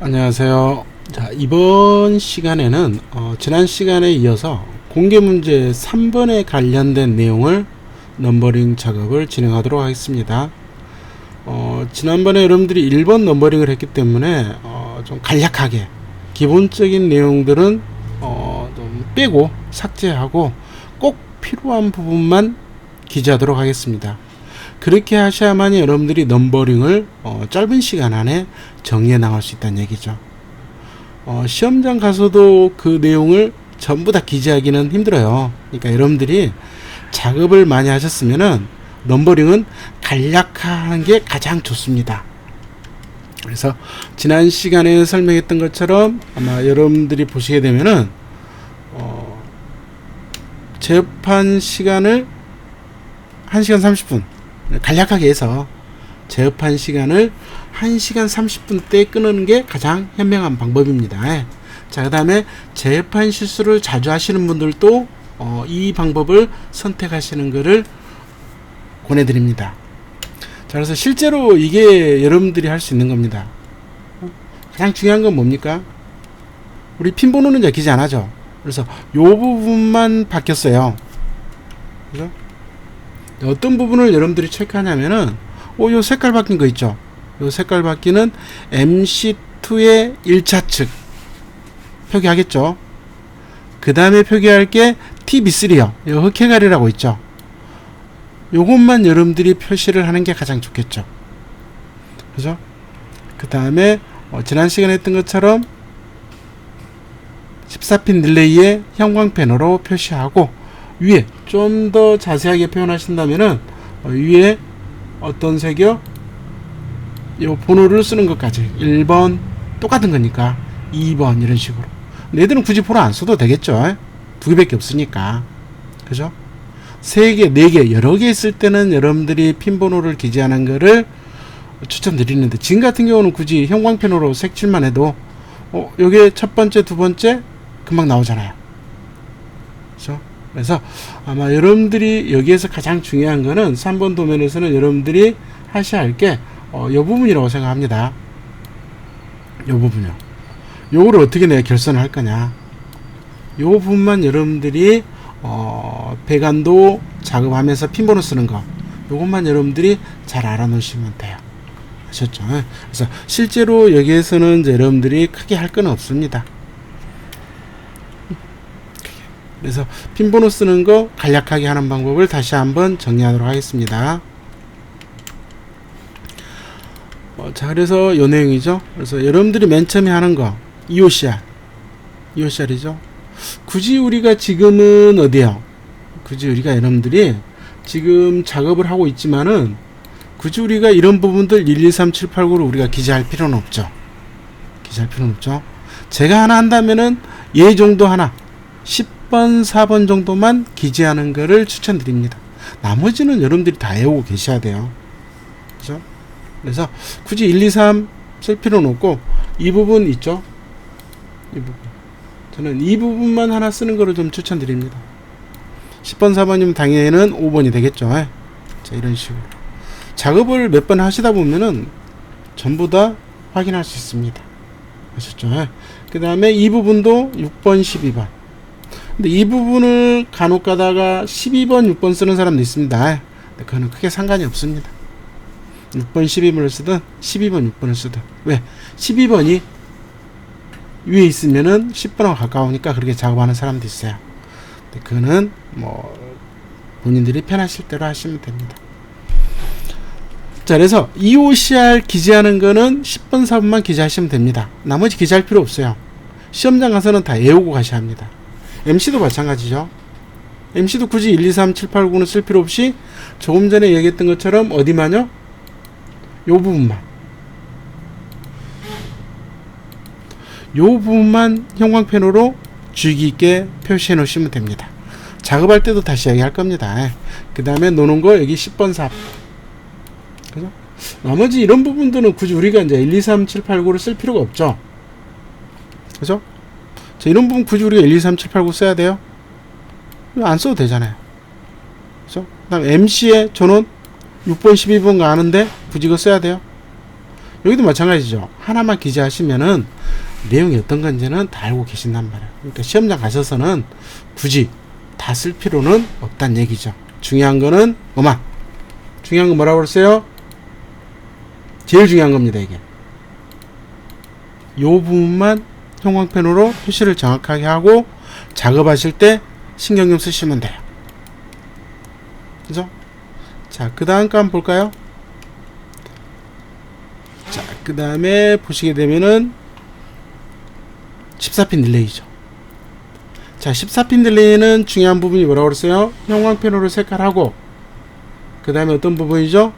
안녕하세요. 자, 이번 시간에는 지난 시간에 이어서 공개 문제 3번에 관련된 내용을 넘버링 작업을 진행하도록 하겠습니다. 지난번에 여러분들이 1번 넘버링을 했기 때문에 좀 간략하게 기본적인 내용들은 좀 빼고 삭제하고 꼭 필요한 부분만 기재하도록 하겠습니다. 그렇게 하셔야만이 여러분들이 넘버링을 짧은 시간 안에 정리해 나갈 수 있다는 얘기죠. 시험장 가서도 그 내용을 전부 다 기재하기는 힘들어요. 그러니까 여러분들이 작업을 많이 하셨으면은 넘버링은 간략한 게 가장 좋습니다. 그래서 지난 시간에 설명했던 것처럼 아마 여러분들이 보시게 되면은 재판 시간을 1시간 30분 간략하게 해서 재업한 시간을 1시간 30분대 끊는 게 가장 현명한 방법입니다. 자, 그 다음에 재업한 실수를 자주 하시는 분들도 이 방법을 선택하시는 것을 권해드립니다. 자, 그래서 실제로 이게 여러분들이 할 수 있는 겁니다. 가장 중요한 건 뭡니까? 우리 핀 번호는 이제 기재 안 하죠. 그래서 요 부분만 바뀌었어요. 그죠? 어떤 부분을 여러분들이 체크하냐면은 요 색깔 바뀐 거 있죠. 요 색깔 바뀌는 MC2의 1차 측 표기하겠죠. 그 다음에 표기할 게 TB3요. 요 흑해가리라고 있죠. 요것만 여러분들이 표시를 하는 게 가장 좋겠죠. 그죠? 그 다음에 지난 시간에 했던 것처럼 14핀 릴레이의 형광펜으로 표시하고 위에 좀 더 자세하게 표현하신다면은 위에 어떤 색이요? 요 번호를 쓰는 것까지 1번 똑같은 거니까 2번 이런 식으로. 얘들은 굳이 번호 안 써도 되겠죠. 두 개밖에 없으니까. 그죠? 3개, 4개, 여러 개 있을 때는 여러분들이 핀 번호를 기재하는 거를 추천드리는데 지금 같은 경우는 굳이 형광펜으로 색칠만 해도 요게 첫 번째, 두 번째 금방 나오잖아요. 그죠? 그래서 아마 여러분들이 여기에서 가장 중요한 거는 3번 도면에서는 여러분들이 하셔야 할 게 요 부분이라고 생각합니다. 요 부분이요. 요거를 어떻게 내가 결선을 할 거냐. 요 부분만 여러분들이 배관도 작업하면서 핀번호 쓰는 거 요것만 여러분들이 잘 알아놓으시면 돼요. 아셨죠? 그래서 실제로 여기에서는 이제 여러분들이 크게 할 건 없습니다. 그래서 핀번호 쓰는 거 간략하게 하는 방법을 다시 한번 정리하도록 하겠습니다. 자, 그래서 요 내용이죠. 그래서 여러분들이 맨 처음에 하는 거 EOCR이죠. 굳이 우리가 지금은 어디요? 굳이 우리가 여러분들이 지금 작업을 하고 있지만은 굳이 우리가 이런 부분들 1, 2, 3, 7, 8, 9를 우리가 기재할 필요는 없죠. 기재할 필요는 없죠. 제가 하나 한다면은 얘 정도 하나 10번, 4번 정도만 기재하는 거를 추천드립니다. 나머지는 여러분들이 다 외우고 계셔야 돼요. 그죠? 그래서 굳이 1, 2, 3 쓸 필요는 없고 이 부분 있죠? 이 부분. 저는 이 부분만 하나 쓰는 거를 좀 추천드립니다. 10번, 4번이면 당연히는 5번이 되겠죠. 자, 이런 식으로. 작업을 몇 번 하시다 보면은 전부 다 확인할 수 있습니다. 아셨죠? 그 다음에 이 부분도 6번, 12번. 근데 이 부분을 간혹 가다가 12번, 6번 쓰는 사람도 있습니다. 근데 그거는 크게 상관이 없습니다. 6번, 12번을 쓰든 12번, 6번을 쓰든. 왜? 12번이 위에 있으면은 10번하고 가까우니까 그렇게 작업하는 사람도 있어요. 근데 그거는 뭐 본인들이 편하실 대로 하시면 됩니다. 자, 그래서 EOCR 기재하는 거는 10번, 4번만 기재하시면 됩니다. 나머지 기재할 필요 없어요. 시험장 가서는 다 외우고 가셔야 합니다. MC도 마찬가지죠. MC도 굳이 1, 2, 3, 7, 8, 9는 쓸 필요 없이 조금 전에 얘기했던 것처럼 어디만요? 요 부분만. 요 부분만 형광펜으로 주의 깊게 표시해 놓으시면 됩니다. 작업할 때도 다시 얘기할 겁니다. 그 다음에 노는 거 여기 10번 4. 그죠? 나머지 이런 부분들은 굳이 우리가 이제 1, 2, 3, 7, 8, 9를 쓸 필요가 없죠. 그죠? 자, 이런 부분 굳이 우리가 1, 2, 3, 7, 8, 9 써야 돼요? 안 써도 되잖아요. 그죠? 그 다음 MC에 저는 6번, 12번 가는데 굳이 이거 써야 돼요? 여기도 마찬가지죠. 하나만 기재하시면은 내용이 어떤 건지는 다 알고 계신단 말이에요. 그러니까 시험장 가셔서는 굳이 다 쓸 필요는 없단 얘기죠. 중요한 거는 중요한 건 뭐라고 그랬어요? 제일 중요한 겁니다, 이게. 요 부분만 형광펜으로 표시를 정확하게 하고 작업하실 때 신경 좀 쓰시면 돼요. 그죠? 자, 그 다음 거 한번 볼까요? 자, 그 다음에 보시게 되면은 14핀 딜레이죠. 자, 14핀 딜레이는 중요한 부분이 뭐라고 그랬어요? 형광펜으로 색깔하고, 그 다음에 어떤 부분이죠?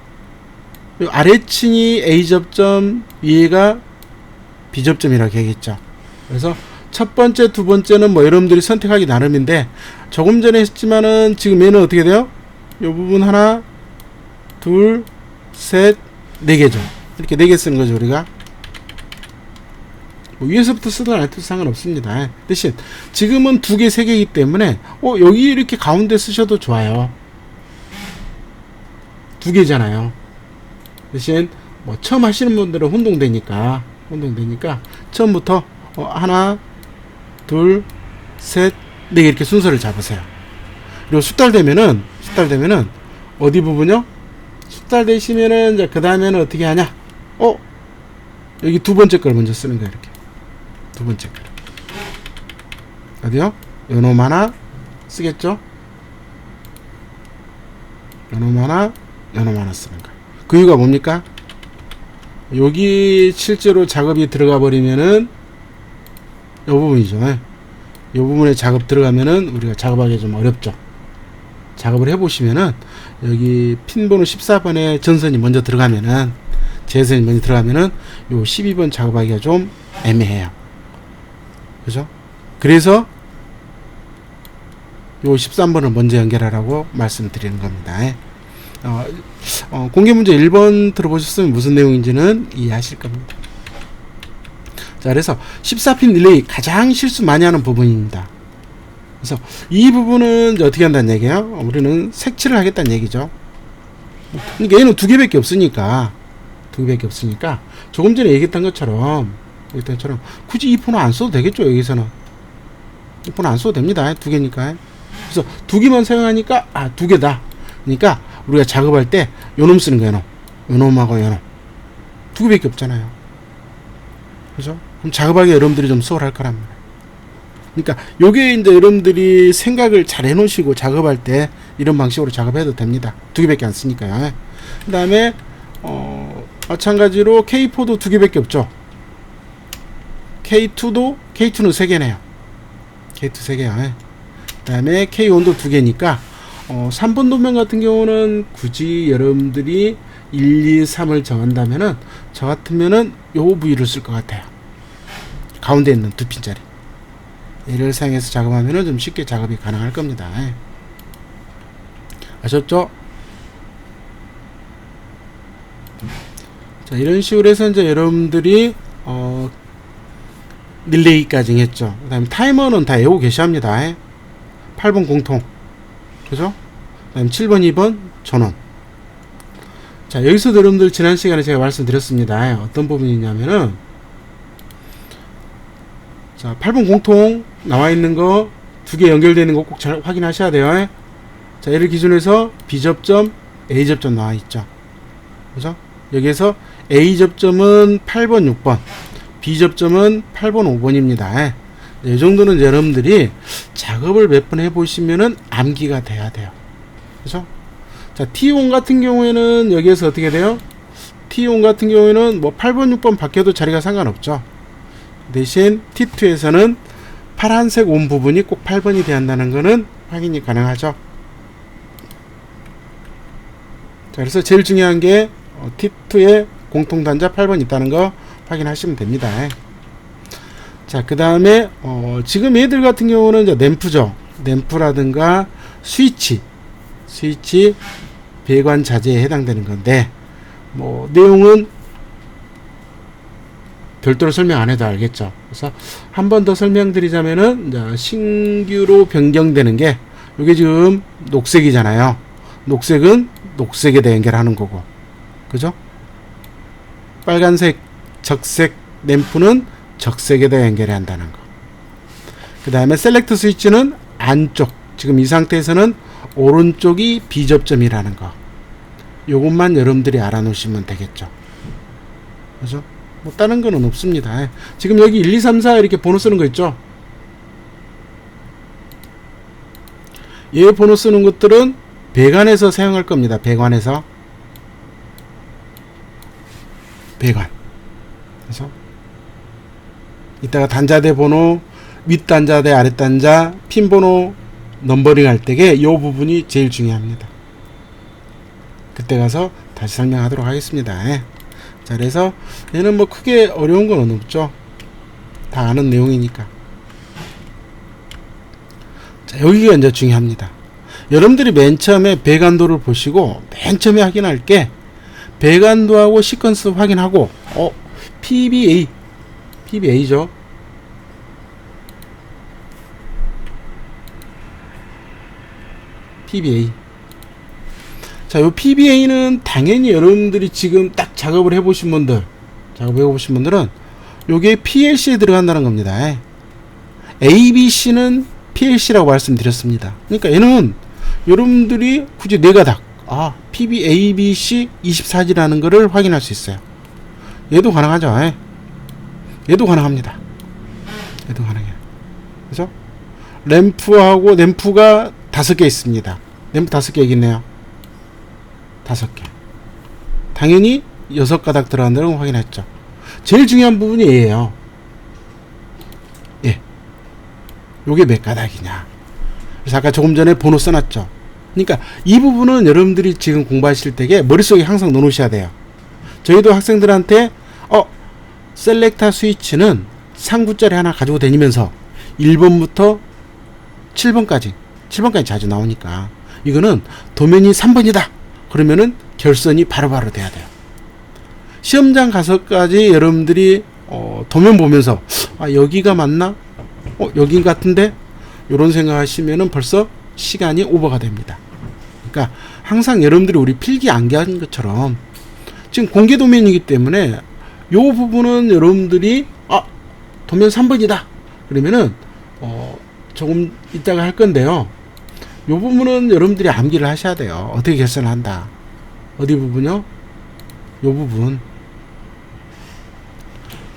아래층이 A 접점, 위에가 B 접점이라고 얘기했죠. 그래서 첫 번째, 두 번째는 뭐 여러분들이 선택하기 나름인데, 조금 전에 했지만은 지금 얘는 어떻게 돼요? 이 부분 하나, 둘, 셋, 네 개죠. 이렇게 네 개 쓰는 거죠, 우리가. 뭐 위에서부터 쓰든 안 해도 상관없습니다. 대신 지금은 두 개, 세 개이기 때문에 여기 이렇게 가운데 쓰셔도 좋아요. 두 개잖아요. 대신 뭐 처음 하시는 분들은 혼동되니까 처음부터 하나, 둘, 셋, 네 개 이렇게 순서를 잡으세요. 그리고 숙달되면은 어디 부분요? 숙달되시면은 이제 그 다음에는 어떻게 하냐? 여기 두 번째 걸 먼저 쓰는 거예요. 이렇게 두 번째 걸 어디요? 요놈 하나 쓰겠죠? 요놈 하나 쓰는 거예요. 그 이유가 뭡니까? 여기 실제로 작업이 들어가 버리면은 요 부분이죠. 요 부분에 작업 들어가면은 우리가 작업하기 좀 어렵죠. 작업을 해보시면은 여기 핀 번호 14번에 전선이 먼저 들어가면은 제선이 먼저 들어가면은 요 12번 작업하기가 좀 애매해요. 그죠? 그래서 요 13번을 먼저 연결하라고 말씀드리는 겁니다. 공개 문제 1번 들어보셨으면 무슨 내용인지는 이해하실 겁니다. 자, 그래서 14핀 릴레이 가장 실수 많이 하는 부분입니다. 그래서 이 부분은 이제 어떻게 한다는 얘기예요? 우리는 색칠을 하겠다는 얘기죠. 그러니까 얘는 두 개밖에 없으니까 조금 전에 얘기했던 것처럼 굳이 이 폰은 안 써도 되겠죠. 여기서는 이 폰은 안 써도 됩니다. 두 개니까. 그래서 두 개만 사용하니까 두 개다. 그러니까 우리가 작업할 때 요놈 쓰는 거예요. 요놈하고 요놈 두 개밖에 없잖아요. 그죠? 그럼 작업하기 여러분들이 좀 수월할 거란 말이에요. 그러니까 요게 이제 여러분들이 생각을 잘 해놓으시고 작업할 때 이런 방식으로 작업해도 됩니다. 두 개밖에 안 쓰니까요. 그 다음에 마찬가지로 K4도 두 개밖에 없죠. K2는 세 개네요. K2 세 개요. 그 다음에 K1도 두 개니까 3번 도면 같은 경우는 굳이 여러분들이 1, 2, 3을 정한다면은 저 같으면은 요 부위를 쓸 것 같아요. 가운데 있는 두 핀짜리 얘를 사용해서 작업하면은 좀 쉽게 작업이 가능할 겁니다. 아셨죠? 자, 이런 식으로 해서 이제 여러분들이 릴레이까지 했죠. 그 다음에 타이머는 다 외우고 계셔야 합니다. 8번 공통, 그죠? 그 다음에 7번, 2번 전원. 자, 여기서 여러분들 지난 시간에 제가 말씀드렸습니다. 어떤 부분이냐면은, 자, 8번 공통 나와 있는 거 두 개 연결되어 있는 거 꼭 잘 확인하셔야 돼요. 자, 얘를 기준으로 해서 B접점, A접점 나와 있죠. 그죠? 여기에서 A접점은 8번, 6번, B접점은 8번, 5번입니다. 이 정도는 여러분들이 작업을 몇 번 해보시면은 암기가 돼야 돼요. 그죠? 자, T1 같은 경우에는 여기에서 어떻게 돼요? T1 같은 경우에는 뭐 8번, 6번 바뀌어도 자리가 상관없죠. 대신 T2에서는 파란색 온 부분이 꼭 8번이 돼야 한다는 것은 확인이 가능하죠. 자, 그래서 제일 중요한 게 T2에 공통단자 8번 있다는 거 확인하시면 됩니다. 자, 그 다음에 지금 얘들 같은 경우는 이제 램프죠. 램프라든가 스위치 배관 자재에 해당되는 건데, 뭐 내용은 별도로 설명 안 해도 알겠죠. 그래서 한 번 더 설명드리자면은 이제 신규로 변경되는 게 이게 지금 녹색이잖아요. 녹색은 녹색에다 연결하는 거고, 그죠? 빨간색 적색 램프는 적색에다 연결해야 한다는 거. 그 다음에 셀렉트 스위치는 안쪽, 지금 이 상태에서는 오른쪽이 비접점이라는 거. 요것만 여러분들이 알아놓으시면 되겠죠. 그죠? 뭐 다른 거는 없습니다. 지금 여기 1, 2, 3, 4 이렇게 번호 쓰는 거 있죠? 얘 번호 쓰는 것들은 배관에서 사용할 겁니다. 배관에서. 배관. 그래서 이따가 단자대 번호, 윗 단자대, 아랫 단자, 핀 번호 넘버링 할 때에 이 부분이 제일 중요합니다. 그때 가서 다시 설명하도록 하겠습니다. 자, 그래서 얘는 뭐 크게 어려운 건 없죠. 다 아는 내용이니까. 자, 여기가 이제 중요합니다. 여러분들이 맨 처음에 배관도를 보시고 맨 처음에 확인할 게 배관도하고 시퀀스 확인하고 PBA죠. PBA. 자, 요 PBA는 당연히 여러분들이 지금 딱 작업을 해보신 분들은 요게 PLC에 들어간다는 겁니다. ABC는 PLC라고 말씀드렸습니다. 그러니까 얘는 여러분들이 굳이 네 가닥, PBABC 24G라는 거를 확인할 수 있어요. 얘도 가능하죠. 얘도 가능합니다. 얘도 가능해요. 그죠? 램프가 5개 있습니다. 램프 5개 여기 있네요. 5개. 당연히 6가닥 들어간다는 걸 확인했죠. 제일 중요한 부분이 얘예요. 예. 요게 몇 가닥이냐. 그래서 아까 조금 전에 번호 써놨죠. 그러니까 이 부분은 여러분들이 지금 공부하실 때에 머릿속에 항상 넣어놓으셔야 돼요. 저희도 학생들한테 셀렉터 스위치는 상구짜리 하나 가지고 다니면서 1번부터 7번까지 자주 나오니까 이거는 도면이 3번이다 그러면은 결선이 바로바로 돼야 돼요. 시험장 가서까지 여러분들이 도면 보면서 여기가 맞나? 여긴 같은데? 요런 생각하시면은 벌써 시간이 오버가 됩니다. 그러니까 항상 여러분들이 우리 필기 암기한 것처럼 지금 공개 도면이기 때문에 요 부분은 여러분들이 도면 3번이다 그러면은 조금 이따가 할 건데요. 요 부분은 여러분들이 암기를 하셔야 돼요. 어떻게 결선을 한다. 어디 부분요? 요 부분.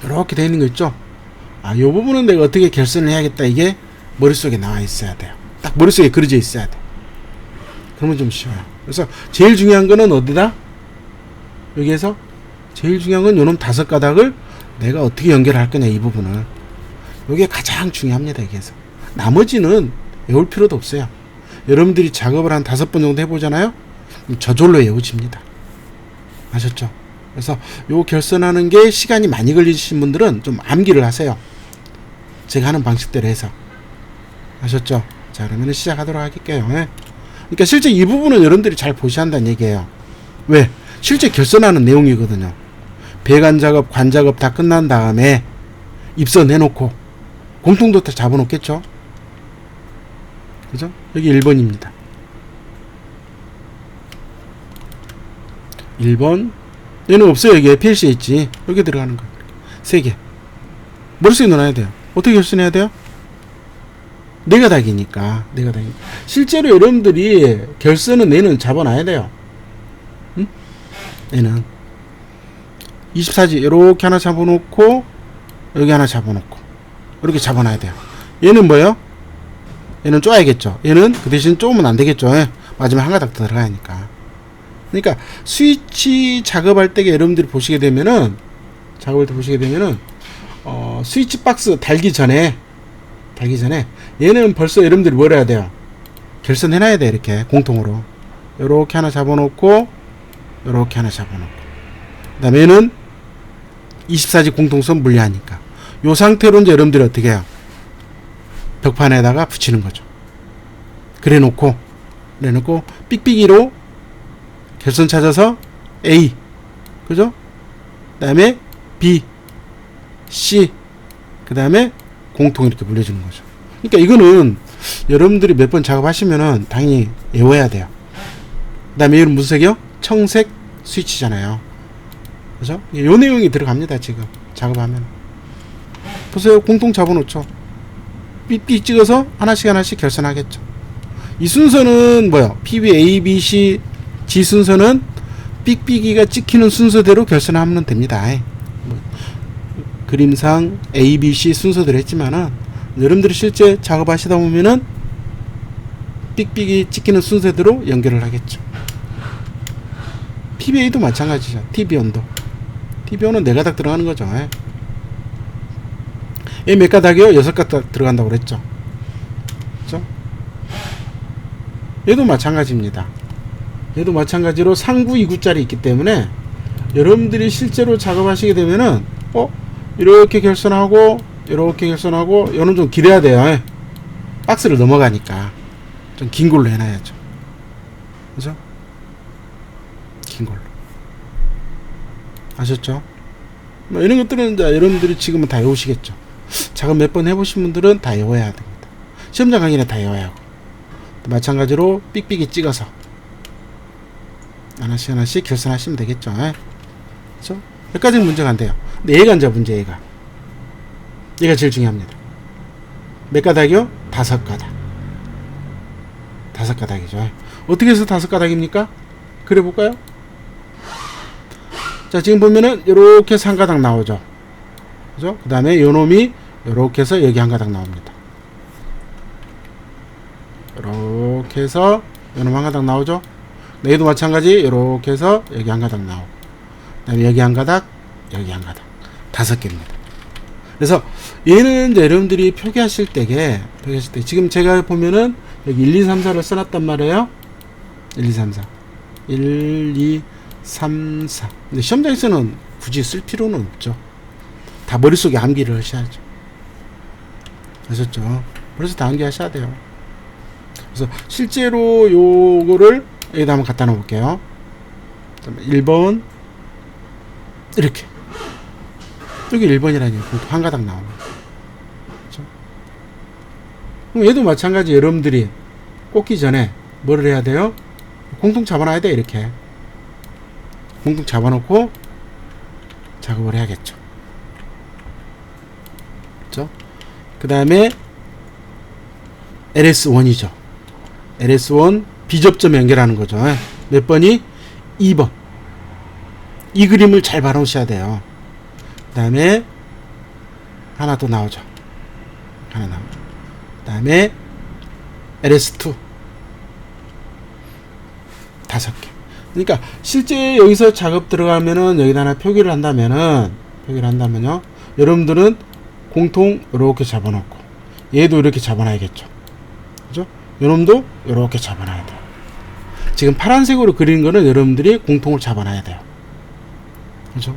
이렇게 되어 있는 거 있죠? 요 부분은 내가 어떻게 결선을 해야겠다. 이게 머릿속에 나와 있어야 돼요. 딱 머릿속에 그려져 있어야 돼. 그러면 좀 쉬워요. 그래서 제일 중요한 거는 어디다? 여기에서 제일 중요한 건 요놈 5가닥을 내가 어떻게 연결할 거냐, 이 부분을. 요게 가장 중요합니다, 여기에서. 나머지는 외울 필요도 없어요. 여러분들이 작업을 한 5번 정도 해보잖아요? 저절로 외워집니다. 아셨죠? 그래서 요 결선하는 게 시간이 많이 걸리신 분들은 좀 암기를 하세요. 제가 하는 방식대로 해서. 아셨죠? 자, 그러면 시작하도록 할게요. 그러니까 실제 이 부분은 여러분들이 잘 보셔야 한다는 얘기예요. 왜? 실제 결선하는 내용이거든요. 배관 작업, 관 작업 다 끝난 다음에 입선 해놓고 공통도 다 잡아놓겠죠? 그죠? 여기 1번입니다. 1번. 얘는 없어요. 여기 PLC에 있지. 여기 들어가는 거예요. 3개. 머릿속에 넣어놔야 돼요. 어떻게 결선해야 돼요? 4가닥이니까. 실제로 여러분들이 결선은 얘는 잡아놔야 돼요. 응? 얘는 24G 이렇게 하나 잡아놓고 여기 하나 잡아놓고 이렇게 잡아놔야 돼요. 얘는 뭐예요? 얘는 쪼아야겠죠. 얘는 그 대신 쪼으면 안 되겠죠. 마지막에 한 가닥 더 들어가야 하니까. 그러니까 스위치 작업할 때 여러분들이 보시게 되면은 스위치 박스 달기 전에 얘는 벌써 여러분들이 뭘 해야 돼요? 결선해놔야 돼. 이렇게 공통으로 요렇게 하나 잡아놓고 요렇게 하나 잡아놓고 그 다음에 얘는 24G 공통선 분리하니까 요 상태로 이제 여러분들이 어떻게 해요? 벽판에다가 붙이는 거죠. 그래놓고 삑삑이로 결선 찾아서 A, 그죠? 그 다음에 B, C, 그 다음에 공통 이렇게 불려주는 거죠. 그러니까 이거는 여러분들이 몇 번 작업하시면은 당연히 외워야 돼요. 그 다음에 이건 무슨 색이요? 청색 스위치잖아요. 그죠? 요 내용이 들어갑니다. 지금 작업하면 보세요. 공통 잡아놓죠. 삑삑 찍어서 하나씩 하나씩 결선하겠죠. 이 순서는 뭐요? PB A, B, C, G 순서는 삑삑이가 찍히는 순서대로 결선하면 됩니다. 뭐, 그림상 A, B, C 순서대로 했지만은 여러분들이 실제 작업하시다 보면은 삑삑이 찍히는 순서대로 연결을 하겠죠. PBA도 마찬가지죠. TB온도. TB온은 4가닥 들어가는 거죠. 얘 몇 가닥이요? 6가닥 들어간다고 그랬죠. 그렇죠? 얘도 마찬가지입니다. 얘도 마찬가지로 상구 2구짜리 있기 때문에 여러분들이 실제로 작업하시게 되면은 이렇게 결선하고 이렇게 결선하고 얘는 좀 길어야 돼요. 박스를 넘어가니까 좀 긴 걸로 해놔야죠. 그죠? 긴 걸로. 아셨죠? 뭐 이런 것들은 이제 여러분들이 지금은 다 외우시겠죠. 작업 몇 번 해보신 분들은 다 외워야 됩니다. 시험장 강의는 다 외워야 하고. 마찬가지로 삑삑이 찍어서 하나씩 하나씩 결선하시면 되겠죠. 그렇죠? 여기까지는 문제가 안 돼요. 근데 얘가 이제 문제, 얘가 제일 중요합니다. 몇 가닥이요? 5가닥. 5가닥이죠. 어떻게 해서 5가닥입니까? 그래 볼까요? 자, 지금 보면은 요렇게 3가닥 나오죠. 그죠? 그 다음에 요놈이 요렇게 해서 여기 1가닥 나옵니다. 요렇게 해서 요놈 1가닥 나오죠. 얘도 마찬가지 요렇게 해서 여기 1가닥 나오고, 그 다음에 여기 1가닥, 여기 1가닥. 5개입니다. 그래서 얘는 이제 여러분들이 표기하실 때 지금 제가 보면은 여기 1, 2, 3, 4를 써놨단 말이에요. 1, 2, 3, 4. 1, 2, 3, 4. 근데 시험장에서는 굳이 쓸 필요는 없죠. 다 머릿속에 암기를 하셔야죠. 아셨죠? 그래서 다 암기하셔야 돼요. 그래서 실제로 요거를 여기다 한번 갖다 놓을게요. 1번 이렇게 여기 1번이라니 1가닥 나옵니다. 그렇죠? 그럼 얘도 마찬가지. 여러분들이 꽂기 전에 뭐를 해야 돼요? 공통 잡아놔야 돼. 이렇게 공통 잡아놓고 작업을 해야겠죠. 그렇죠? 그 다음에 LS1이죠. LS1 비접점 연결하는 거죠. 몇 번이? 2번. 이 그림을 잘 봐놓으셔야 돼요. 그 다음에 하나 더 나오죠. 하나 나오죠. 그 다음에 LS2 5개. 그러니까 실제 여기서 작업 들어가면은 여기다 하나 표기를 한다면요, 여러분들은 공통 이렇게 잡아놓고 얘도 이렇게 잡아놔야겠죠. 그죠? 요놈도 이렇게 잡아놔야 돼요. 지금 파란색으로 그리는 거는 여러분들이 공통을 잡아놔야 돼요. 그죠?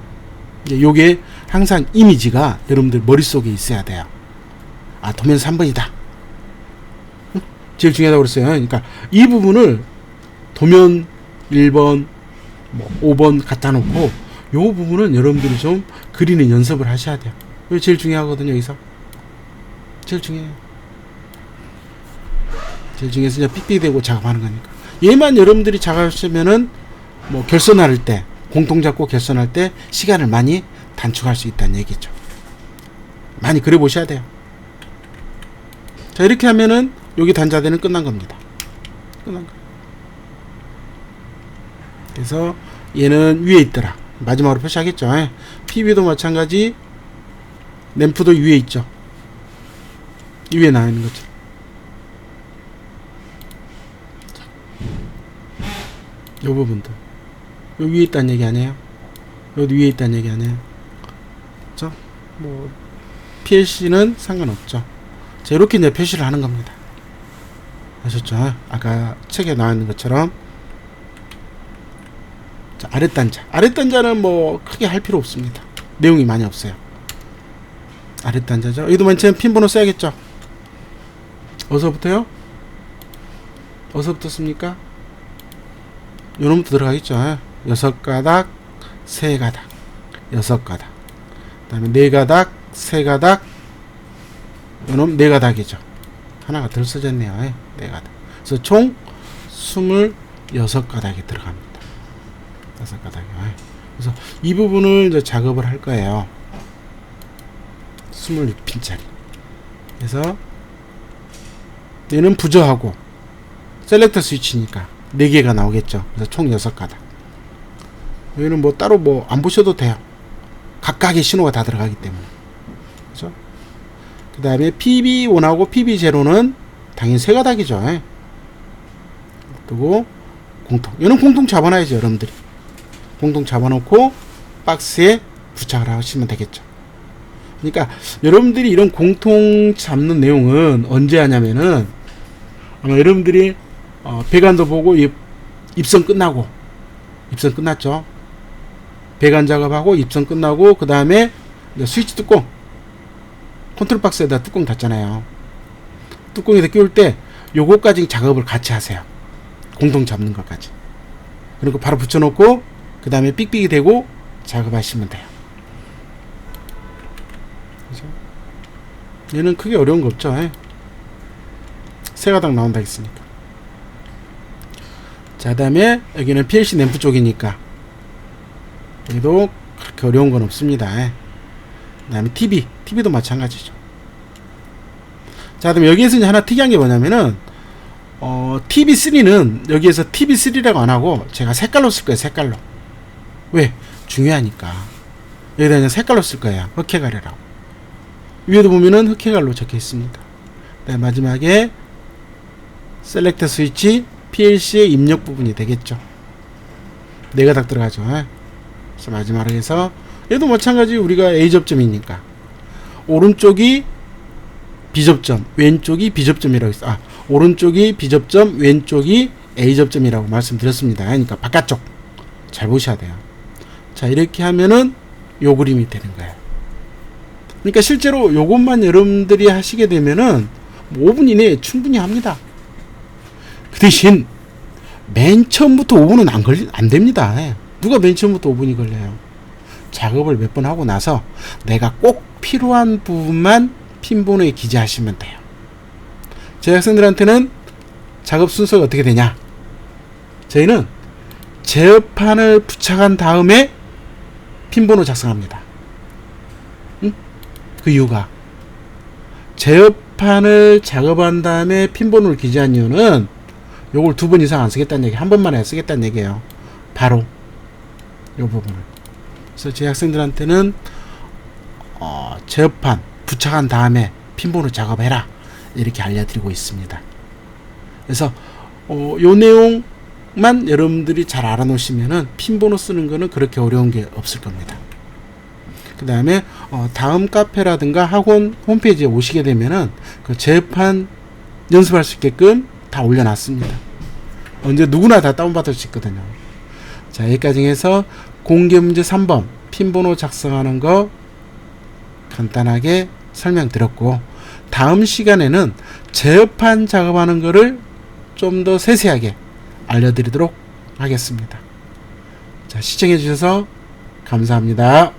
요게 항상 이미지가 여러분들 머릿속에 있어야 돼요. 아, 도면 3번이다. 제일 중요하다고 그랬어요. 그러니까 이 부분을 도면 1번, 5번 갖다 놓고 요 부분은 여러분들이 좀 그리는 연습을 하셔야 돼요. 이게 제일 중요하거든요. 여기서 제일 중요해요. 제일 중요해서 그냥 삑삑대고 작업하는 거니까. 얘만 여러분들이 작업하시면은 뭐 결선할 때, 공통 잡고 결선할 때 시간을 많이 단축할 수 있다는 얘기죠. 많이 그려 보셔야 돼요. 자, 이렇게 하면은 여기 단자대는 끝난 겁니다. 끝난 거. 그래서 얘는 위에 있더라. 마지막으로 표시하겠죠. PB도 마찬가지. 램프도 위에 있죠. 위에 나와 있는 거죠. 요 부분도 여기 위에 있다는 얘기 아니에요? 여기 위에 있다는 얘기 아니에요? 그렇죠? 뭐 PLC는 상관없죠. 자, 이렇게 이제 표시를 하는 겁니다. 아셨죠? 아까 책에 나와 있는 것처럼. 자, 아랫단자는 뭐 크게 할 필요 없습니다. 내용이 많이 없어요. 아랫단자죠. 여기도 맨 처음 핀 번호 써야겠죠. 어디서부터요? 어디서 붙었습니까? 요놈부터 들어가겠죠. 6가닥, 3가닥, 6가닥. 그 다음에 4가닥, 3가닥, 요놈 4가닥이죠. 하나가 덜 써졌네요. 4가닥. 그래서 총 26가닥이 들어갑니다. 5가닥이요. 그래서 이 부분을 이제 작업을 할 거예요. 26핀짜리. 그래서 얘는 부저하고 셀렉터 스위치니까 4개가 나오겠죠. 그래서 총 6가닥. 여기는 뭐 따로 뭐 안 보셔도 돼요. 각각의 신호가 다 들어가기 때문에. 그죠? 그 다음에 PB1하고 PB0는 당연히 3가닥이죠. 그리고 공통. 얘는 공통 잡아놔야죠, 여러분들이. 공통 잡아놓고 박스에 부착을 하시면 되겠죠. 그러니까 여러분들이 이런 공통 잡는 내용은 언제 하냐면은 아마 여러분들이 배관도 보고 입선 끝나고, 입선 끝났죠. 배관 작업하고 입선 끝나고 그 다음에 스위치 뚜껑, 컨트롤 박스에다 뚜껑 닫잖아요. 뚜껑에다 끼울 때 요거까지 작업을 같이 하세요. 공통 잡는 것까지. 그리고 바로 붙여놓고 그 다음에 삑삑이 대고 작업하시면 돼요. 그죠? 얘는 크게 어려운 거 없죠. 3가닥 나온다 했으니까. 자, 다음에 여기는 PLC 램프 쪽이니까 여기도 그렇게 어려운 건 없습니다. 그 다음에 TV도 마찬가지죠. 자, 그럼 여기에서 이제 하나 특이한 게 뭐냐면은 TV3는 여기에서 TV3라고 안 하고 제가 색깔로 쓸 거예요. 색깔로. 왜? 중요하니까. 여기다 그냥 색깔로 쓸 거예요. 흑해가래라고. 위에도 보면은 흑해갈로 적혀 있습니다. 그다음에 마지막에 셀렉터 스위치 PLC의 입력 부분이 되겠죠. 4가닥 들어가죠. 그래서 마지막으로 해서 얘도 마찬가지 우리가 A 접점이니까 오른쪽이 B 접점, 왼쪽이 B 접점이라고 했어. 오른쪽이 B 접점, 왼쪽이 A 접점이라고 말씀드렸습니다. 그러니까 바깥쪽 잘 보셔야 돼요. 자, 이렇게 하면은 요 그림이 되는 거예요. 그러니까 실제로 요것만 여러분들이 하시게 되면은 5분 이내에 충분히 합니다. 그 대신 맨 처음부터 5분은 안 됩니다. 누가 맨 처음부터 5분이 걸려요? 작업을 몇 번 하고 나서 내가 꼭 필요한 부분만 핀번호에 기재하시면 돼요. 제 학생들한테는 작업 순서가 어떻게 되냐? 저희는 제어판을 부착한 다음에 핀번호 작성합니다. 응? 그 이유가 제어판을 작업한 다음에 핀번호를 기재한 이유는 요걸 2번 이상 안 쓰겠다는 얘기, 한 번만에 쓰겠다는 얘기예요. 바로 요 부분을. 그래서 제 학생들한테는 제어판 부착한 다음에 핀번호 작업해라 이렇게 알려드리고 있습니다. 그래서 요 내용만 여러분들이 잘 알아놓으시면은 핀번호 쓰는 거는 그렇게 어려운 게 없을 겁니다. 그 다음에 다음 카페라든가 학원 홈페이지에 오시게 되면은 그 제어판 연습할 수 있게끔 다 올려놨습니다. 언제 누구나 다 다운받을 수 있거든요. 자, 여기까지 해서 공개 문제 3번 핀번호 작성하는 거 간단하게 설명드렸고, 다음 시간에는 제어판 작업하는 거를 좀 더 세세하게 알려드리도록 하겠습니다. 자, 시청해 주셔서 감사합니다.